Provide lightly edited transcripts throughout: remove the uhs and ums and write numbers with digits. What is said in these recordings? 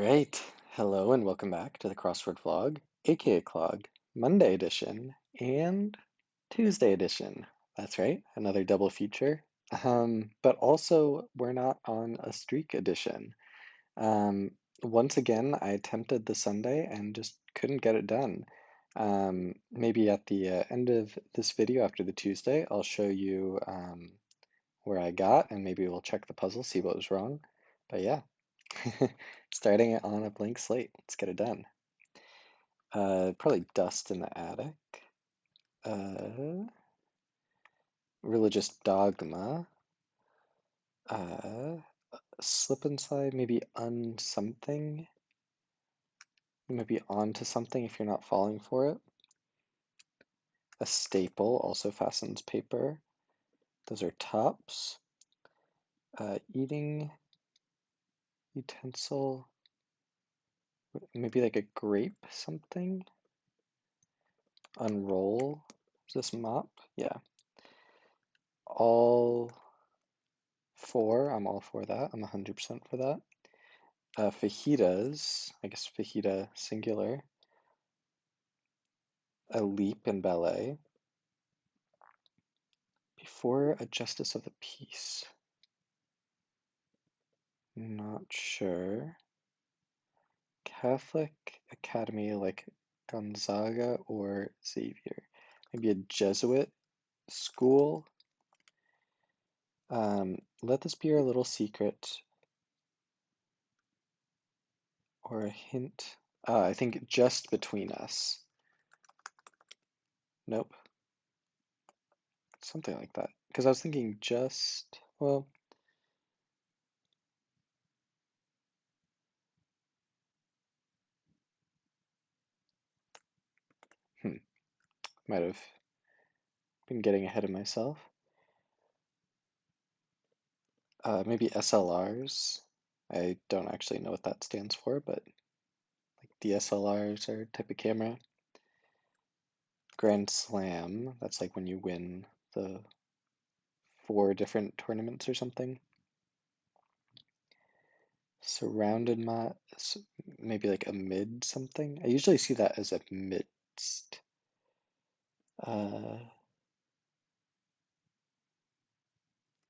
Right. Hello and welcome back to the Crossword vlog, aka Clog, Monday edition and Tuesday edition. That's right, another double feature. But also we're not on a streak edition. Um, Once again, I attempted the Sunday and just couldn't get it done. Maybe at the end of this video after the Tuesday, I'll show you where I got and maybe we'll check the puzzle, see what was wrong. But yeah. Starting it on a blank slate. Let's get it done. Probably dust in the attic. Uh, Religious dogma. Uh, Slip and slide, maybe un something. Maybe onto something if you're not falling for it. A staple also fastens paper. Those are tops. Eating utensil. Maybe like a grape something. Unroll. Is this mop? Yeah. All four. I'm all for that. I'm 100% for that. Fajitas. I guess fajita singular. A leap in ballet. Before a justice of the peace. Not sure. Catholic Academy like Gonzaga or Xavier. Maybe a Jesuit school. Let this be our little secret. Or a hint. I think just between us. Nope. Something like that. Because I was thinking just, well, might have been getting ahead of myself. Maybe SLRs. I don't actually know what that stands for, but like DSLRs are a type of camera. Grand Slam, that's like when you win the 4 different tournaments or something. Surrounded maybe like amid something. I usually see that as amidst. Uh,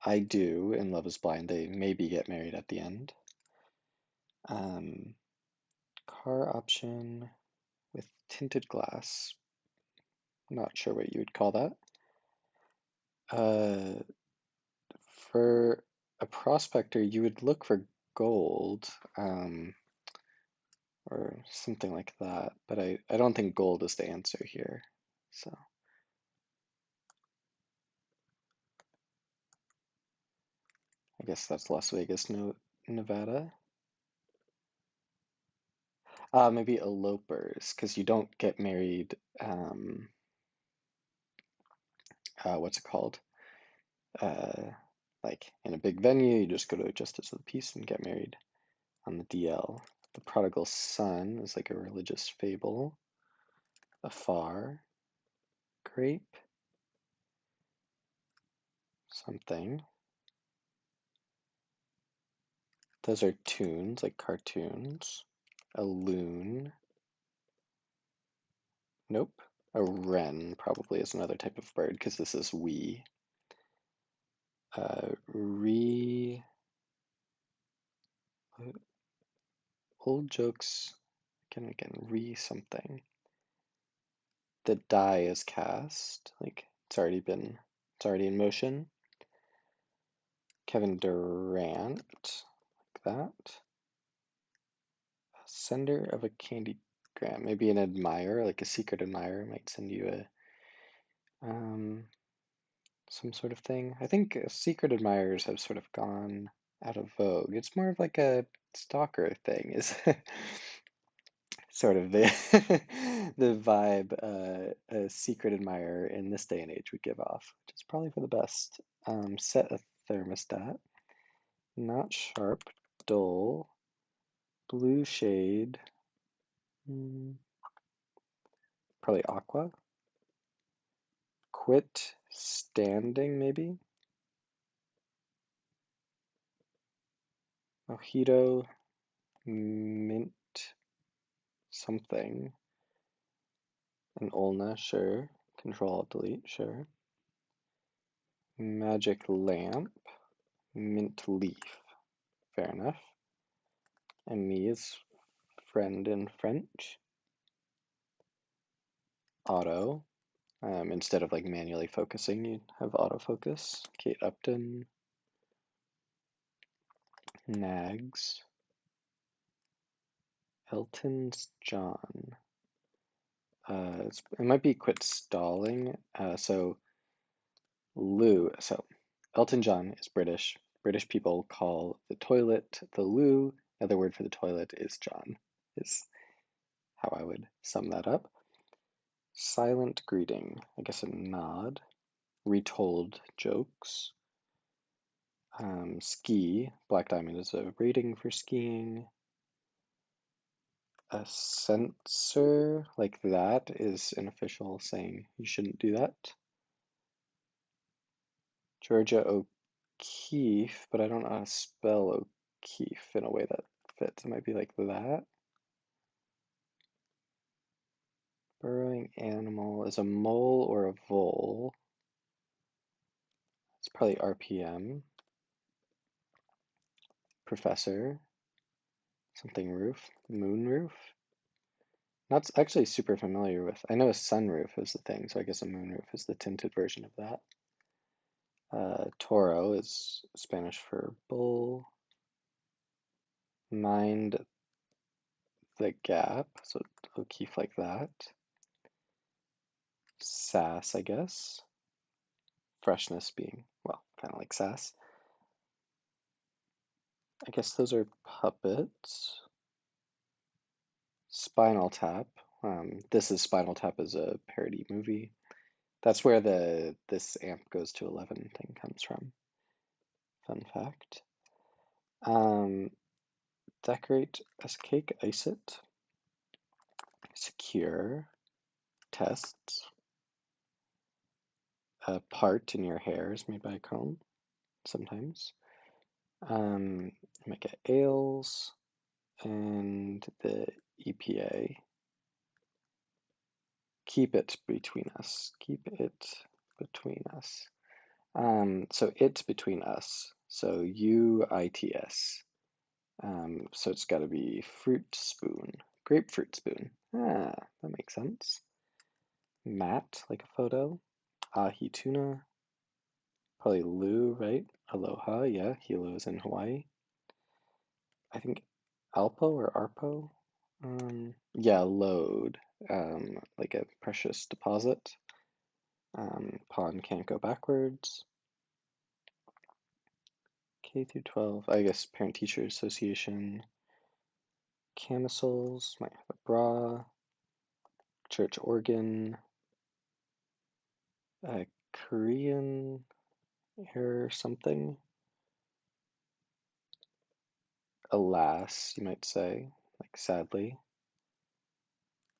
I do in Love is Blind. They maybe get married at the end. Car option with tinted glass. Not sure what you would call that. Uh, for a prospector, you would look for gold, or something like that, but I don't think gold is the answer here. So I guess that's Las Vegas, no, Nevada. Maybe elopers, because you don't get married, what's it called? Uh, like in a big venue, you just go to a justice of the peace and get married on the DL. The prodigal son is like a religious fable. Afar, grape, something. Those are tunes, like cartoons. A loon. Nope. A wren probably is another type of bird because this is we. Old jokes, again, something. The die is cast, like it's already in motion. Kevin Durant, like that. Sender of a candygram, maybe an admirer, like a secret admirer might send you some sort of thing. I think secret admirers have sort of gone out of vogue. It's more of like a stalker thing, is sort of the the vibe a secret admirer in this day and age would give off, which is probably for the best. Set a thermostat, not sharp, dull, blue shade, probably aqua. Quit standing, maybe. Mojito, mint something. An ulna, sure. Control Alt Delete, sure. Magic lamp. Mint leaf. Fair enough. And me is friend in French. Auto. Instead of like manually focusing, you have autofocus. Kate Upton. Nags. Elton's John. It might be quit stalling. So Elton John is British. British people call the toilet the loo. Another word for the toilet is John, is how I would sum that up. Silent greeting, I guess a nod. Retold jokes. Ski, Black Diamond is a rating for skiing. A censor like that is an official saying you shouldn't do that. Georgia O'Keeffe, but I don't know how to spell O'Keeffe in a way that fits. It might be like that. Burrowing animal is a mole or a vole. It's probably RPM. Professor, something roof, moon roof. Not actually super familiar with. I know a sunroof is the thing, so I guess a moonroof is the tinted version of that. Toro is Spanish for bull. Mind the gap, so O'Keefe like that. Sass, I guess. Freshness being, well, kind of like sass. I guess those are puppets. Spinal Tap. This is Spinal Tap is a parody movie. That's where the this amp goes to 11 thing comes from. Fun fact. Decorate as cake, ice it. Secure. Tests. A part in your hair is made by a comb, sometimes. Make it ales. And the EPA. Keep it between us. Keep it between us. So it's between us. So UITS. So it's got to be fruit spoon. Grapefruit spoon. Ah, that makes sense. Matte, like a photo. Ahi tuna. Probably Lu, right? Aloha, yeah. Hilo is in Hawaii. I think Alpo or Arpo. Yeah, load. Like a precious deposit. Pawn can't go backwards. K through 12, I guess Parent-Teacher Association. Camisoles, might have a bra. Church organ. Korean or something. Alas, you might say, like sadly.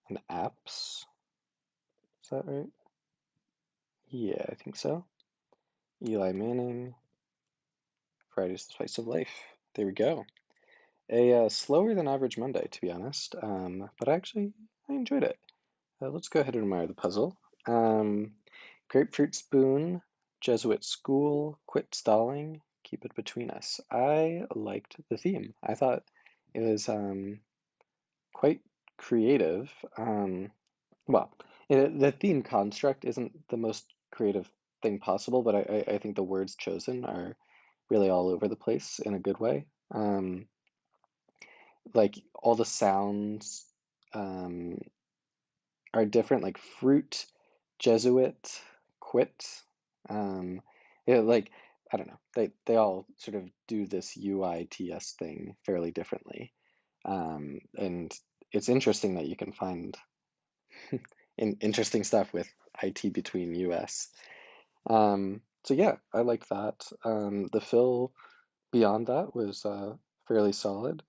And apps, is that right? Yeah, I think so. Eli Manning. Friday's the Spice of Life. There we go. A slower than average Monday, to be honest, but actually I enjoyed it. Let's go ahead and admire the puzzle. Grapefruit spoon, Jesuit school, quit stalling, keep it between us. I liked the theme. I thought it was quite creative. Well, the theme construct isn't the most creative thing possible, but I think the words chosen are really all over the place in a good way. Like all the sounds um, are different, like fruit, Jesuit, quit. Um, like I don't know, they all sort of do this UITS thing fairly differently, and it's interesting that you can find interesting stuff with IT between US. So yeah, I like that. The fill beyond that was fairly solid.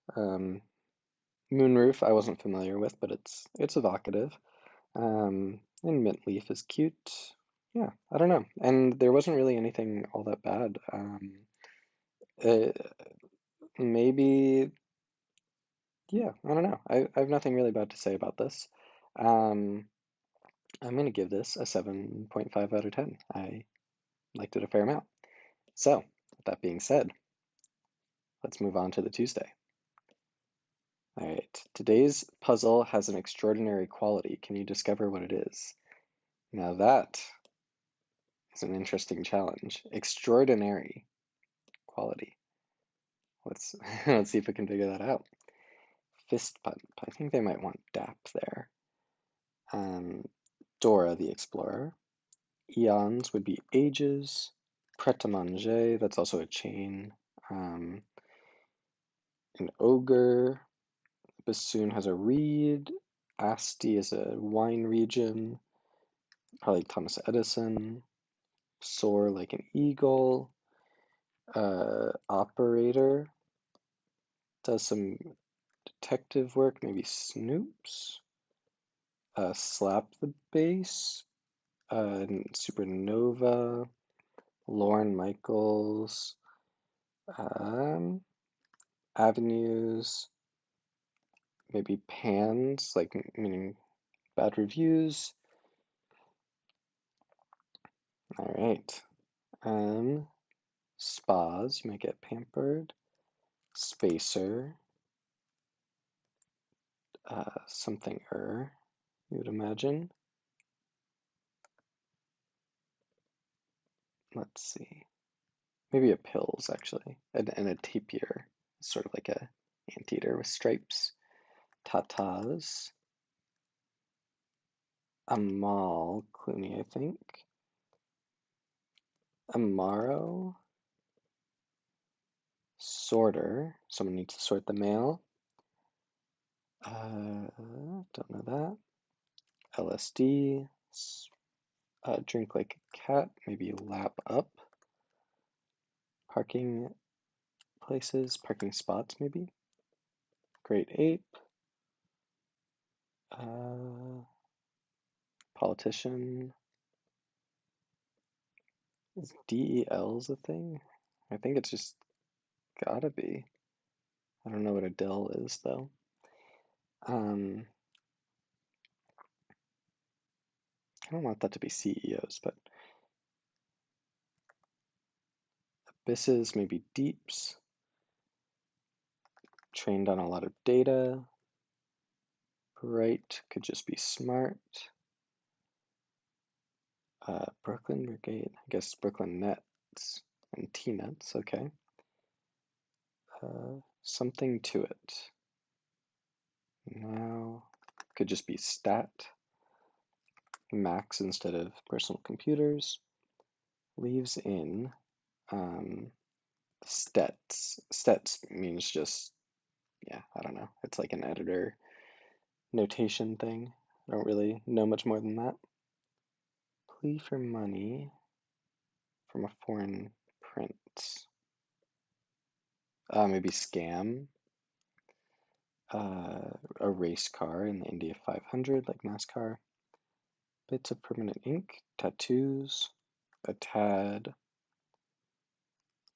Moonroof I wasn't familiar with, but it's evocative. And mint leaf is cute. Yeah, I don't know. And there wasn't really anything all that bad. Uh, maybe Yeah, I don't know. I have nothing really bad to say about this. Um, I'm going to give this a 7.5 out of 10. I liked it a fair amount. So, with that being said, let's move on to the Tuesday. All right, today's puzzle has an extraordinary quality. Can you discover what it is? Now that is an interesting challenge. Extraordinary quality. Let's let's see if we can figure that out. Fist bump. I think they might want DAP there. Dora the Explorer. Eons would be ages. Pret-a-manger, that's also a chain. An ogre. Bassoon has a reed. Asti is a wine region. Probably Thomas Edison. Soar like an eagle. Operator does some detective work, maybe Snoops. Slap the bass. Supernova. Lorne Michaels. Um, Avenues. Maybe pans, like meaning bad reviews. All right. Spas, you might get pampered. Spacer, something you would imagine. Let's see. Maybe a pills, actually. And a tapir, sort of like a anteater with stripes. Tatas. Amal Clooney, I think. Amaro. Sorter. Someone needs to sort the mail. Don't know that. LSD. Drink like a cat. Maybe lap up. Parking places. Parking spots, maybe. Great ape. Politician. Is DELs a thing? I think it's just gotta be. I don't know what a DEL is though. I don't want that to be CEOs, but abysses, maybe deeps. Trained on a lot of data. Bright could just be smart. Brooklyn Brigade, I guess Brooklyn Nets and T-Nets, okay. Something to it. Now, could just be stat. Macs instead of personal computers. Leaves in stets. Stets means just, yeah, I don't know. It's like an editor notation thing. I don't really know much more than that. Plea for money from a foreign prince. Maybe scam. A race car in the India 500, like NASCAR. Bits of permanent ink. Tattoos. A tad.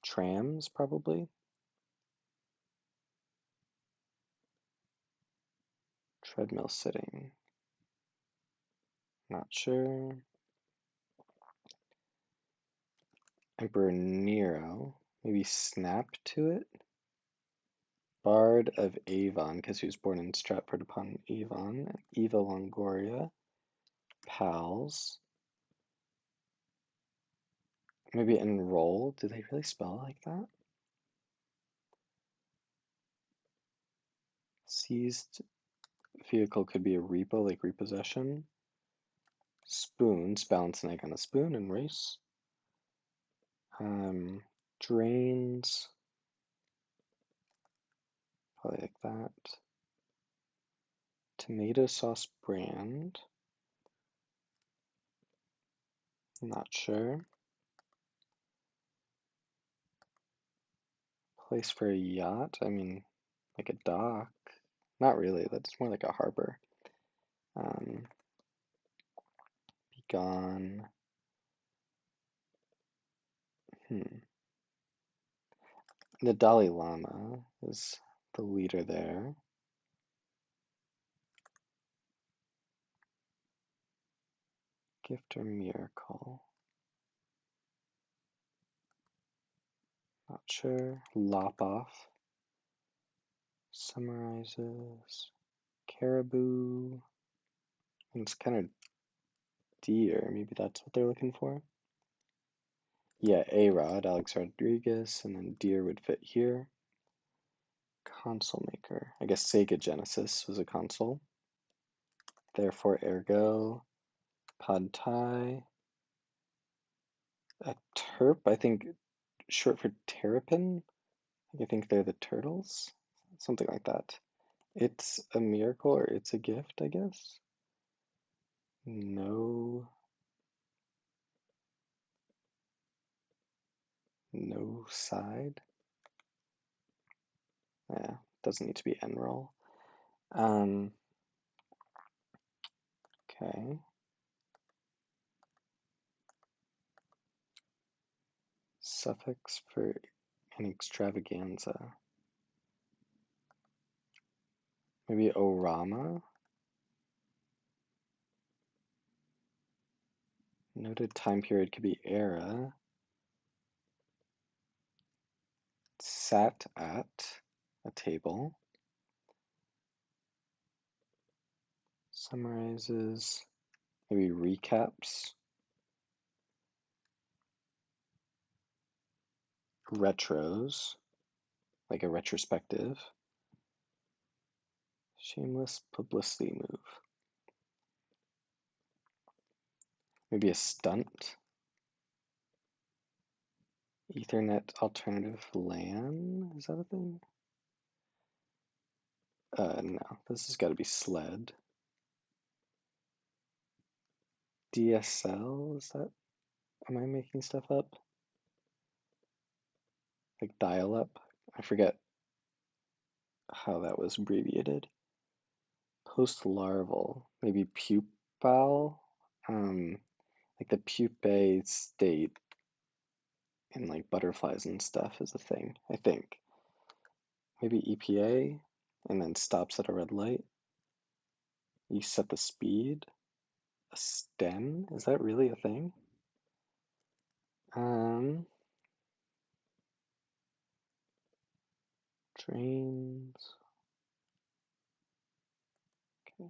Trams, probably. Treadmill sitting. Not sure. Emperor Nero. Maybe snap to it. Bard of Avon, because he was born in Stratford upon Avon. Eva Longoria. Pals. Maybe enroll. Do they really spell like that? Seized vehicle could be a repo, like repossession. Spoons. Balance an egg on a spoon and race. Drains. Probably like that. Tomato sauce brand. Not sure. Place for a yacht. I mean, like a dock. Not really. That's more like a harbor. Be gone. The Dalai Lama is the leader there. Gift or miracle? Not sure. Lop off. Summarizes. Caribou. And it's kind of deer. Maybe that's what they're looking for. Yeah, A-Rod, Alex Rodriguez, and then deer would fit here. Console maker. I guess Sega Genesis was a console. Therefore, ergo, pad thai. A terp, I think short for terrapin. I think they're the turtles. Something like that. It's a miracle or it's a gift, I guess. No. No side. Yeah, doesn't need to be end roll. Okay. Suffix for an extravaganza. Maybe orama. Noted time period could be era. Sat at a table. Summarizes. Maybe recaps. Retros. Like a retrospective. Shameless publicity move. Maybe a stunt. Ethernet alternative LAN? Is that a thing? No. This has got to be SLED. DSL? Is that? Am I making stuff up? Like dial-up? I forget how that was abbreviated. Post-larval. Maybe pupal? Like the pupae state in like butterflies and stuff is a thing, I think. Maybe EPA, and then stops at a red light. You set the speed. A stem? Is that really a thing? Trains. Okay.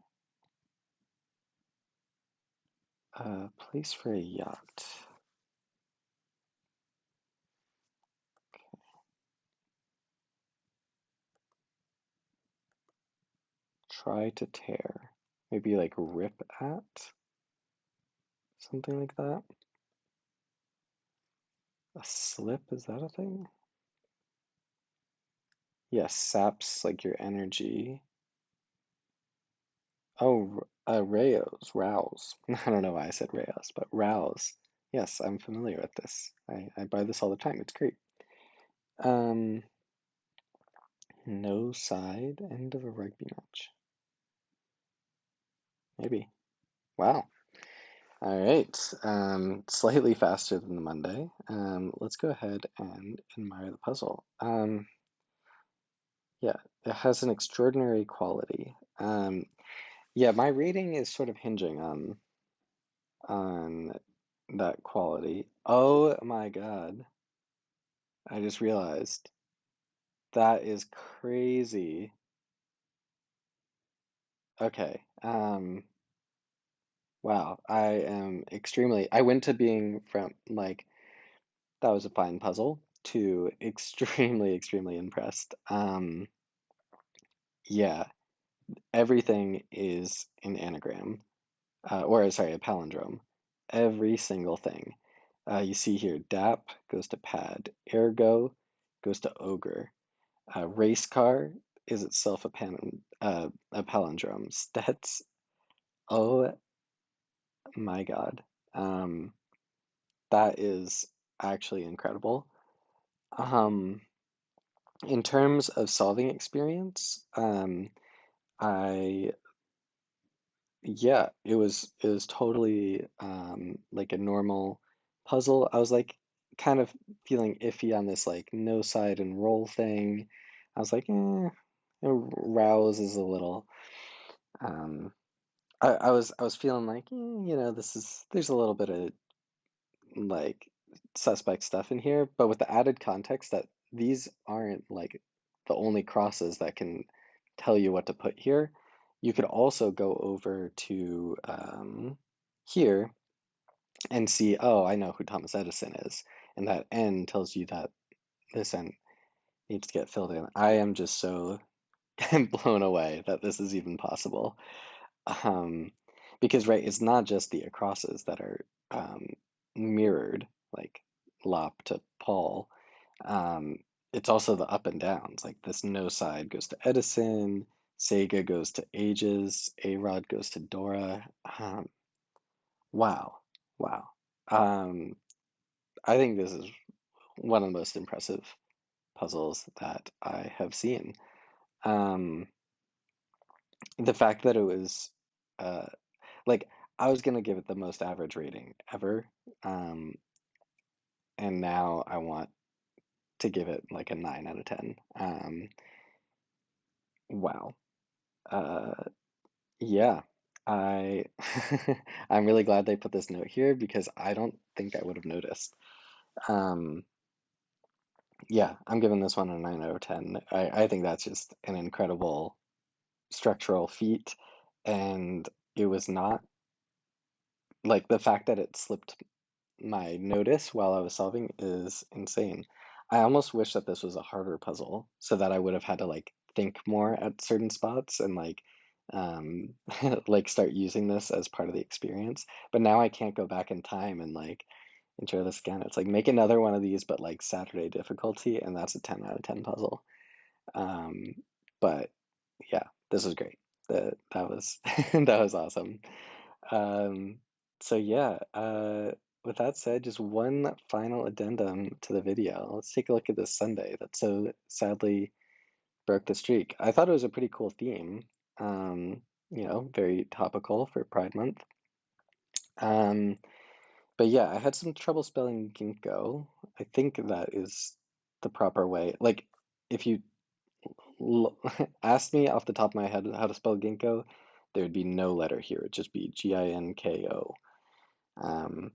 Place for a yacht. Okay. Try to tear. Maybe like rip at? Something like that. A slip, is that a thing? Yes, saps like your energy. Oh, rouse. I don't know why I said Rayos, but rouse. Yes, I'm familiar with this. I buy this all the time. It's great. Um, no side, end of a rugby match. Maybe. Wow. All right. Slightly faster than the Monday. Let's go ahead and admire the puzzle. Yeah, it has an extraordinary quality. Yeah, my rating is sort of hinging on that quality. Oh my God. I just realized that is crazy. Okay. Wow. I went to being from like that was a fine puzzle to extremely, extremely impressed. Yeah, everything is an anagram, or sorry, a palindrome. Every single thing. You see here, DAP goes to pad, ergo goes to ogre. Race car is itself a palindrome. Stets, oh my God. Um, that is actually incredible. Um, in terms of solving experience, I yeah, it was totally like a normal puzzle. I was like kind of feeling iffy on this like no side and roll thing. I was like, rouse is a little um I was feeling like, there's a little bit of like suspect stuff in here, but with the added context that these aren't like the only crosses that can tell you what to put here, you could also go over to here and see, oh, I know who Thomas Edison is, and that N tells you that this N needs to get filled in. I am just so blown away that this is even possible. Um, because right, it's not just the acrosses that are mirrored, like Lop to Paul. Um, it's also the up and downs. Like this no side goes to Edison, Sega goes to Ages, A-Rod goes to Dora. Wow, wow. Um, I think this is one of the most impressive puzzles that I have seen. Um, the fact that it was uh, like I was gonna give it the most average rating ever, um, and now I want to give it like a 9 out of 10. Wow. Uh, yeah, I I'm really glad they put this note here because I don't think I would have noticed. Um, yeah, I'm giving this one a 9 out of 10. I think that's just an incredible structural feat, and it was not like the fact that it slipped my notice while I was solving is insane. I almost wish that this was a harder puzzle so that I would have had to like think more at certain spots and um like start using this as part of the experience. But now I can't go back in time and like enjoy this again. It's like make another one of these but like Saturday difficulty and that's a 10 out of 10 puzzle. Um but yeah, this was great. That was that was awesome. Um, so yeah, with that said, just one final addendum to the video. Let's take a look at this Sunday that so sadly broke the streak. I thought it was a pretty cool theme. Very topical for Pride Month. Um, but yeah, I had some trouble spelling ginkgo. I think that is the proper way. Like, if you l asked me off the top of my head how to spell ginkgo, there would be no letter here. It'd just be Ginko. Um,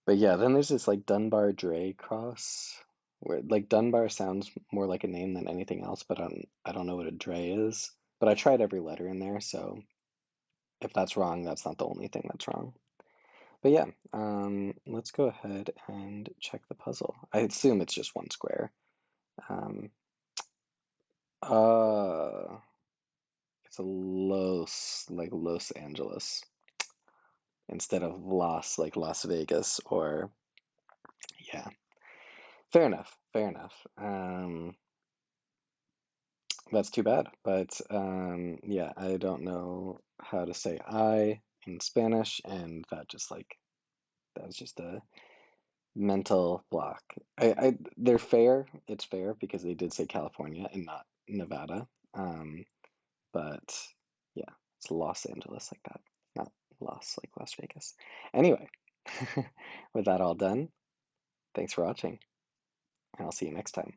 But yeah, then there's this like Dunbar Dre cross where like Dunbar sounds more like a name than anything else, but I don't know what a Dre is. But I tried every letter in there, so if that's wrong, that's not the only thing that's wrong. But yeah, let's go ahead and check the puzzle. I assume it's just one square. Um, uh, it's a Los Angeles instead of like Las Vegas or yeah. Fair enough, fair enough. That's too bad. But yeah, I don't know how to say I in Spanish, and that's just a mental block. They're fair. It's fair because they did say California and not Nevada. Um, but yeah, it's Los Angeles like that, not like Las Vegas. Anyway, with that all done, thanks for watching, and I'll see you next time.